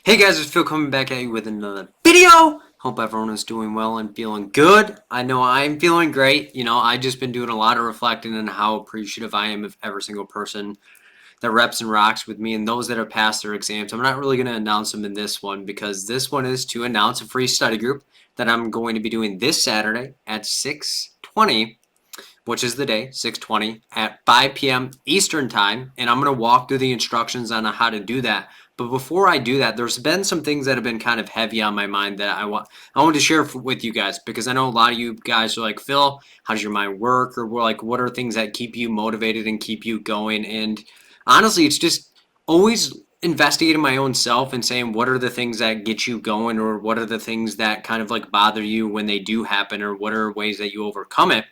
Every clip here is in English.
Hey guys, it's Phil coming back at you with another video. Hope everyone is doing well and feeling good. I know I'm feeling great. I just been doing a lot of reflecting on how appreciative I am of every single person that reps and rocks with me and those that have passed their exams. I'm not really going to announce them in this one because this one is to announce a free study group that I'm going to be doing this Saturday at 6:20, which is the day, 6:20, at 5 p.m. Eastern Time, and I'm going to walk through the instructions on how to do that. But before I do that, there's been some things that have been kind of heavy on my mind that I want to share with you guys, because I know a lot of you guys are like, Phil, how does your mind work? Or we're like, what are things that keep you motivated and keep you going? And honestly, it's just always investigating my own self and saying, what are the things that get you going, or what are the things that kind of like bother you when they do happen, or what are ways that you overcome it.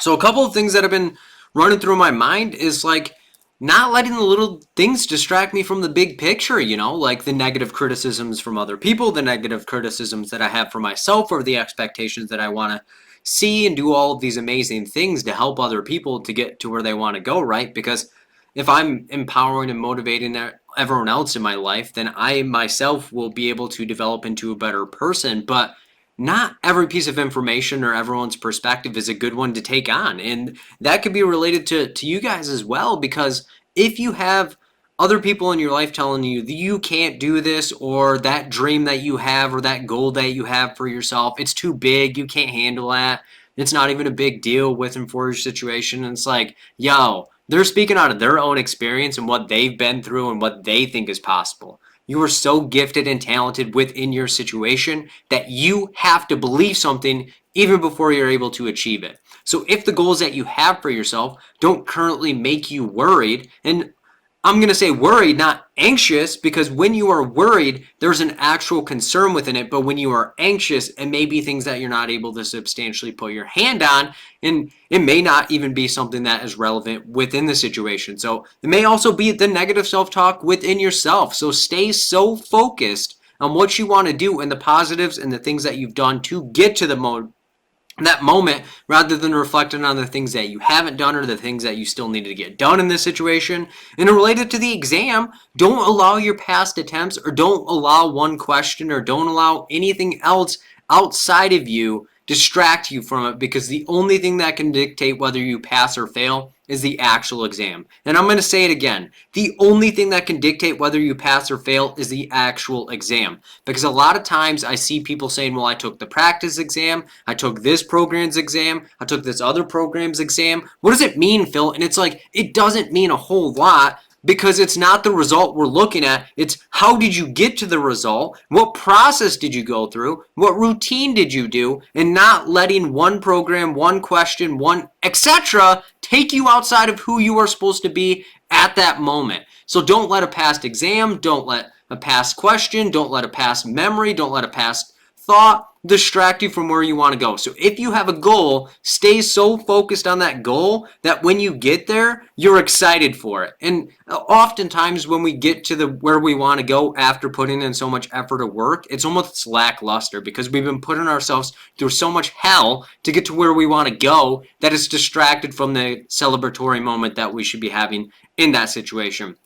So a couple of things that have been running through my mind is like not letting the little things distract me from the big picture, like the negative criticisms from other people, the negative criticisms that I have for myself, or the expectations that I want to see and do all of these amazing things to help other people to get to where they want to go, right? Because if I'm empowering and motivating everyone else in my life, then I myself will be able to develop into a better person. But not every piece of information or everyone's perspective is a good one to take on. And that could be related to you guys as well, because if you have other people in your life telling you that you can't do this, or that dream that you have, or that goal that you have for yourself, it's too big, you can't handle that, it's not even a big deal with and for your situation. And it's like, yo, they're speaking out of their own experience and what they've been through and what they think is possible. You are so gifted and talented within your situation that you have to believe something even before you're able to achieve it. So if the goals that you have for yourself don't currently make you worried, and I'm going to say worried, not anxious, because when you are worried, there's an actual concern within it. But when you are anxious, it may be things that you're not able to substantially put your hand on, and it may not even be something that is relevant within the situation. So it may also be the negative self-talk within yourself. So stay so focused on what you want to do and the positives and the things that you've done to get to that moment, rather than reflecting on the things that you haven't done or the things that you still need to get done in this situation. And related to the exam, don't allow your past attempts, or don't allow one question, or don't allow anything else outside of you distract you from it, because the only thing that can dictate whether you pass or fail is the actual exam. And I'm going to say it again. The only thing that can dictate whether you pass or fail is the actual exam. Because a lot of times I see people saying, well, I took the practice exam, I took this program's exam, I took this other program's exam. What does it mean, Phil? And it's like, it doesn't mean a whole lot, because it's not the result we're looking at. It's how did you get to the result? What process did you go through? What routine did you do? And not letting one program, one question, one etc. take you outside of who you are supposed to be at that moment. So don't let a past exam, don't let a past question, don't let a past memory, don't let a past thought distract you from where you want to go. So if you have a goal, stay so focused on that goal that when you get there, you're excited for it. And oftentimes when we get to where we want to go after putting in so much effort or work, it's almost lackluster, because we've been putting ourselves through so much hell to get to where we want to go that it's distracted from the celebratory moment that we should be having in that situation.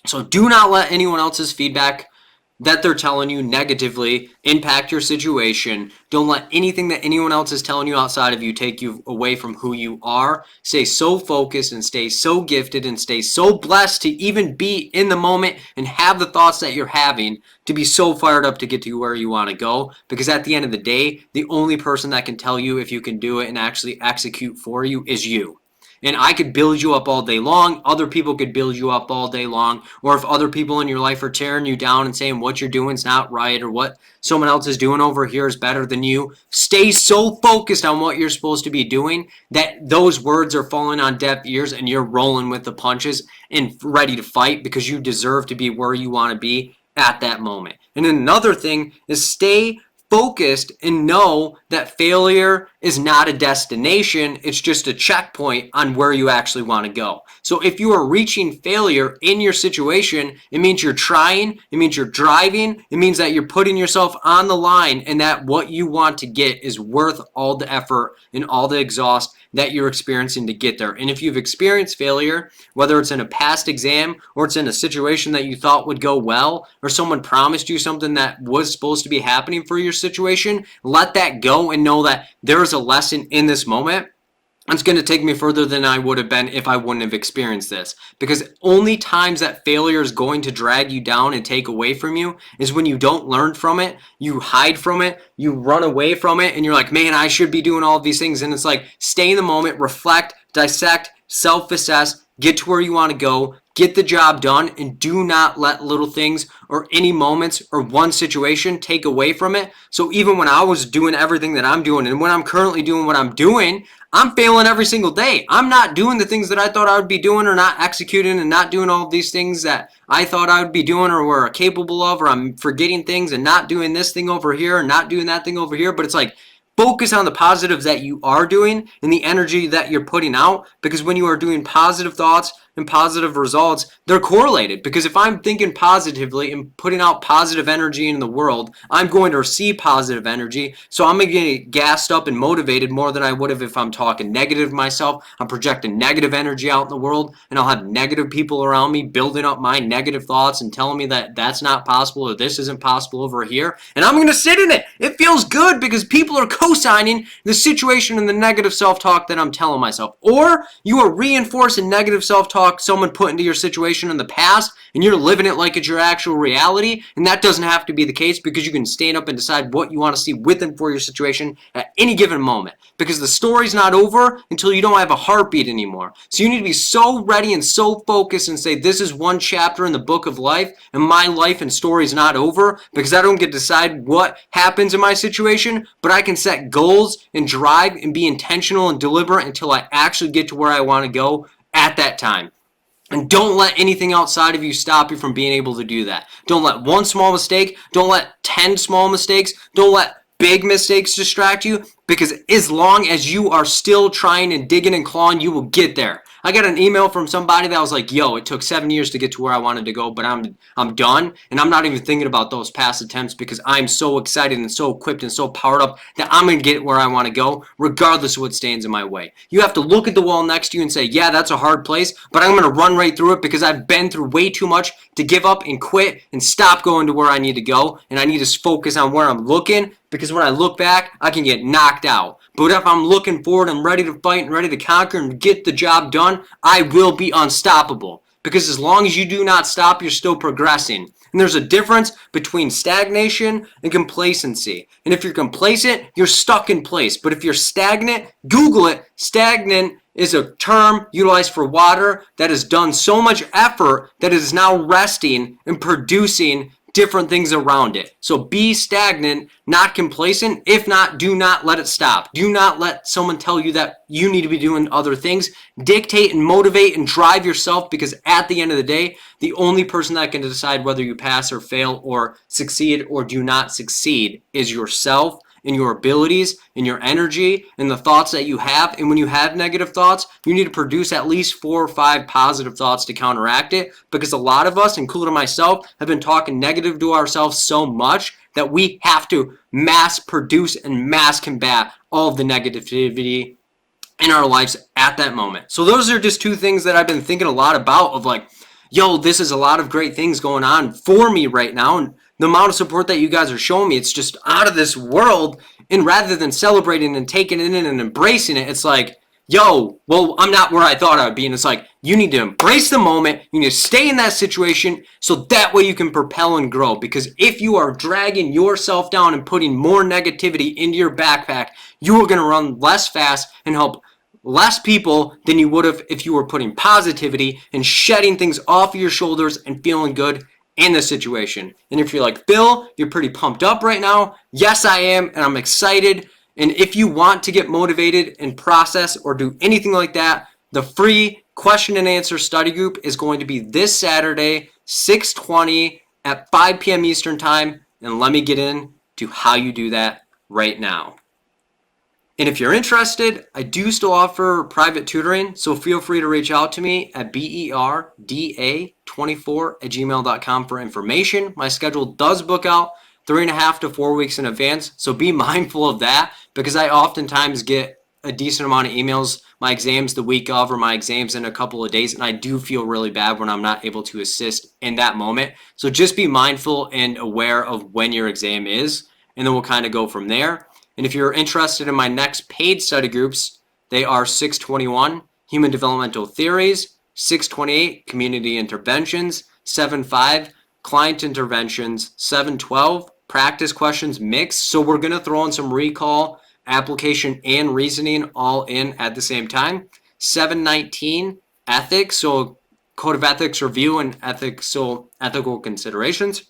So do not let anyone else's feedback that they're telling you negatively impact your situation. Don't let anything that anyone else is telling you outside of you take you away from who you are. Stay so focused and stay so gifted and stay so blessed to even be in the moment and have the thoughts that you're having, to be so fired up to get to where you want to go. Because at the end of the day, the only person that can tell you if you can do it and actually execute for you is you. And I could build you up all day long. Other people could build you up all day long. Or if other people in your life are tearing you down and saying what you're doing is not right, or what someone else is doing over here is better than you, stay so focused on what you're supposed to be doing that those words are falling on deaf ears and you're rolling with the punches and ready to fight, because you deserve to be where you want to be at that moment. And another thing is stay focused and know that failure is not a destination. It's just a checkpoint on where you actually want to go. So if you are reaching failure in your situation, it means you're trying, it means you're driving, it means that you're putting yourself on the line and that what you want to get is worth all the effort and all the exhaust that you're experiencing to get there. And if you've experienced failure, whether it's in a past exam or it's in a situation that you thought would go well, or someone promised you something that was supposed to be happening for your situation, let that go and know that there is a lesson in this moment. It's going to take me further than I would have been if I wouldn't have experienced this. Because only times that failure is going to drag you down and take away from you is when you don't learn from it, you hide from it, you run away from it, and you're like, man, I should be doing all of these things. And it's like, stay in the moment, reflect, dissect, self-assess, get to where you want to go, get the job done, and do not let little things or any moments or one situation take away from it. So even when I was doing everything that I'm doing and when I'm currently doing what I'm doing, I'm failing every single day. I'm not doing the things that I thought I would be doing, or not executing and not doing all of these things that I thought I would be doing or were capable of, or I'm forgetting things and not doing this thing over here and not doing that thing over here. But it's like, focus on the positives that you are doing and the energy that you're putting out, because when you are doing positive thoughts and positive results, they're correlated. Because if I'm thinking positively and putting out positive energy in the world, I'm going to receive positive energy. So I'm going to get gassed up and motivated more than I would have if I'm talking negative myself. I'm projecting negative energy out in the world, and I'll have negative people around me building up my negative thoughts and telling me that that's not possible or this isn't possible over here. And I'm going to sit in it. It feels good because people are co-signing the situation and the negative self-talk that I'm telling myself. Or you are reinforcing negative self-talk someone put into your situation in the past, and you're living it like it's your actual reality. And that doesn't have to be the case, because you can stand up and decide what you want to see with and for your situation at any given moment, because the story's not over until you don't have a heartbeat anymore. So you need to be so ready and so focused and say, this is one chapter in the book of life, and my life and story's not over, because I don't get to decide what happens in my situation, but I can set goals and drive and be intentional and deliberate until I actually get to where I want to go at that time. And don't let anything outside of you stop you from being able to do that. Don't let one small mistake, don't let 10 small mistakes, don't let big mistakes distract you, because as long as you are still trying and digging and clawing, you will get there. I got an email from somebody that was like, yo, it took 7 years to get to where I wanted to go, but I'm done. And I'm not even thinking about those past attempts, because I'm so excited and so equipped and so powered up that I'm going to get where I want to go, regardless of what stands in my way. You have to look at the wall next to you and say, yeah, that's a hard place, but I'm going to run right through it, because I've been through way too much to give up and quit and stop going to where I need to go. And I need to focus on where I'm looking, because when I look back, I can get knocked out. But if I'm looking forward, I'm ready to fight and ready to conquer and get the job done, I will be unstoppable. Because as long as you do not stop, you're still progressing. And there's a difference between stagnation and complacency. And if you're complacent, you're stuck in place. But if you're stagnant, Google it. Stagnant is a term utilized for water that has done so much effort that it is now resting and producing different things around it. So be stagnant, not complacent. If not, do not let it stop. Do not let someone tell you that you need to be doing other things. Dictate and motivate and drive yourself, because at the end of the day, the only person that can decide whether you pass or fail or succeed or do not succeed is yourself, and your abilities and your energy and the thoughts that you have. And when you have negative thoughts, you need to produce at least 4 or 5 positive thoughts to counteract it, because a lot of us, including myself, have been talking negative to ourselves so much that we have to mass produce and mass combat all of the negativity in our lives at that moment. So those are just 2 things that I've been thinking a lot about, of like, yo, this is a lot of great things going on for me right now. And the amount of support that you guys are showing me, it's just out of this world. And rather than celebrating and taking it in and embracing it, it's like, yo, well, I'm not where I thought I would be. And it's like, you need to embrace the moment. You need to stay in that situation, so that way you can propel and grow. Because if you are dragging yourself down and putting more negativity into your backpack, you are going to run less fast and help less people than you would have if you were putting positivity and shedding things off of your shoulders and feeling good in the situation. And if you're like, Bill, you're pretty pumped up right now. Yes, I am, and I'm excited. And if you want to get motivated and process or do anything like that, the free question and answer study group is going to be this Saturday, 6/20 at 5 p.m. Eastern time. And let me get in to how you do that right now. And if you're interested, I do still offer private tutoring, so feel free to reach out to me at berda24@gmail.com for information. My schedule does book out 3.5 to 4 weeks in advance, so be mindful of that because I oftentimes get a decent amount of emails, my exams the week of or my exams in a couple of days, and I do feel really bad when I'm not able to assist in that moment. So just be mindful and aware of when your exam is, and then we'll kind of go from there. And if you're interested in my next paid study groups, they are 621, Human Developmental Theories, 628, Community Interventions, 75, Client Interventions, 712, Practice Questions Mixed. So we're going to throw in some recall, application, and reasoning all in at the same time. 719, Ethics, so Code of Ethics Review and Ethics, so Ethical Considerations.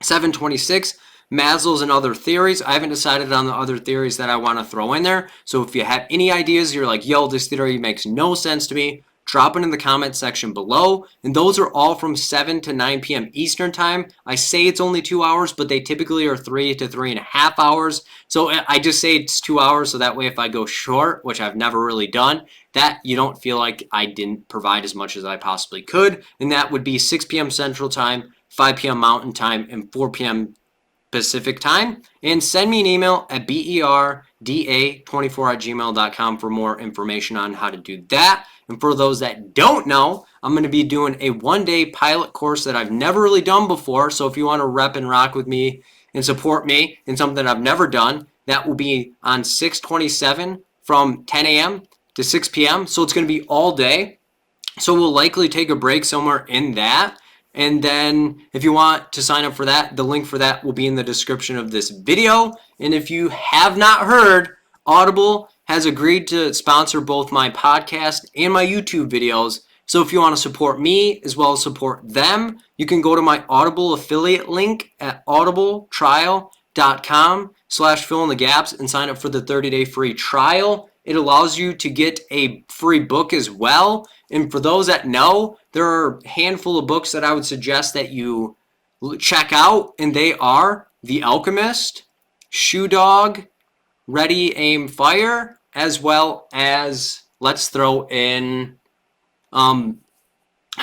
726, Maslow's and Other Theories. I haven't decided on the other theories that I want to throw in there. So if you have any ideas, you're like, yo, this theory makes no sense to me, drop it in the comment section below. And those are all from 7 to 9 p.m. Eastern time. I say it's only 2 hours, but they typically are 3 to 3.5 hours. So I just say it's 2 hours. So that way, if I go short, which I've never really done, that you don't feel like I didn't provide as much as I possibly could. And that would be 6 p.m. Central Time, 5 p.m. Mountain Time, and 4 p.m. Pacific Time. And send me an email at berda24@gmail.com for more information on how to do that. And for those that don't know, I'm going to be doing a one-day pilot course that I've never really done before. So if you want to rep and rock with me and support me in something I've never done, that will be on 6/27 from 10 a.m. to 6 p.m. So it's going to be all day. So we'll likely take a break somewhere in that. And then if you want to sign up for that, the link for that will be in the description of this video. And if you have not heard, Audible has agreed to sponsor both my podcast and my YouTube videos. So if you want to support me as well as support them, you can go to my Audible affiliate link at audibletrial.com/fill-in-the-gaps and sign up for the 30-day free trial. It allows you to get a free book as well. And for those that know, there are a handful of books that I would suggest that you check out, and they are The Alchemist, Shoe Dog, Ready, Aim, Fire, as well as let's throw in How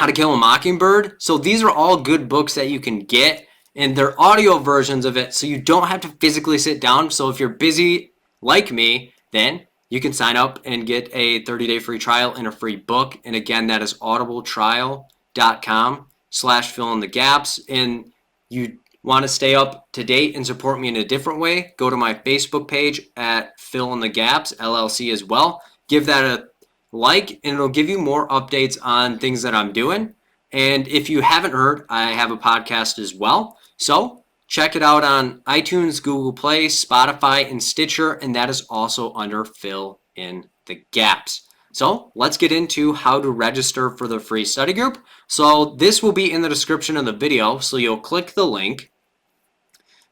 to Kill a Mockingbird. So these are all good books that you can get, and they're audio versions of it, so you don't have to physically sit down. So if you're busy like me, then you can sign up and get a 30-day free trial and a free book. And again, that is audibletrial.com/fill-in-the-gaps. And you want to stay up to date and support me in a different way, go to my Facebook page at Fill in the Gaps LLC as well. Give that a like, and it'll give you more updates on things that I'm doing. And if you haven't heard, I have a podcast as well. So check it out on iTunes, Google Play, Spotify, and Stitcher, and that is also under Fill in the Gaps. So let's get into how to register for the free study group. So this will be in the description of the video. So you'll click the link.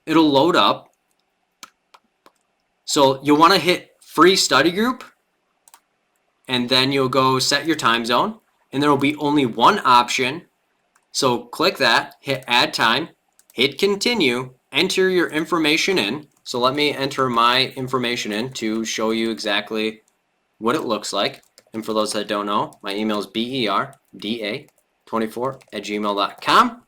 It'll load up. So you'll want to hit free study group, and then you'll go set your time zone, and there will be only one option. So click that, hit add time, hit continue, enter your information in. So let me enter my information in to show you exactly what it looks like. And for those that don't know, my email is berda24@gmail.com.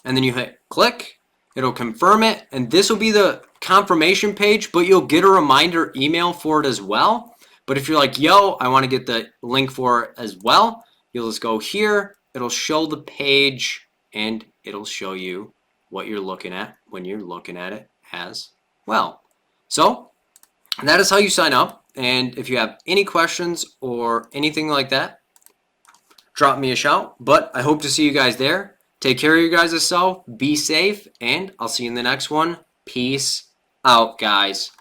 And then you hit click, it'll confirm it, and this will be the confirmation page, but you'll get a reminder email for it as well. But if you're like, yo, I want to get the link for it as well, you'll just go here, it'll show the page, and it'll show you what you're looking at when you're looking at it as well. So that is how you sign up. And if you have any questions or anything like that, drop me a shout. But I hope to see you guys there. Take care of your guys' self. Be safe. And I'll see you in the next one. Peace out, guys.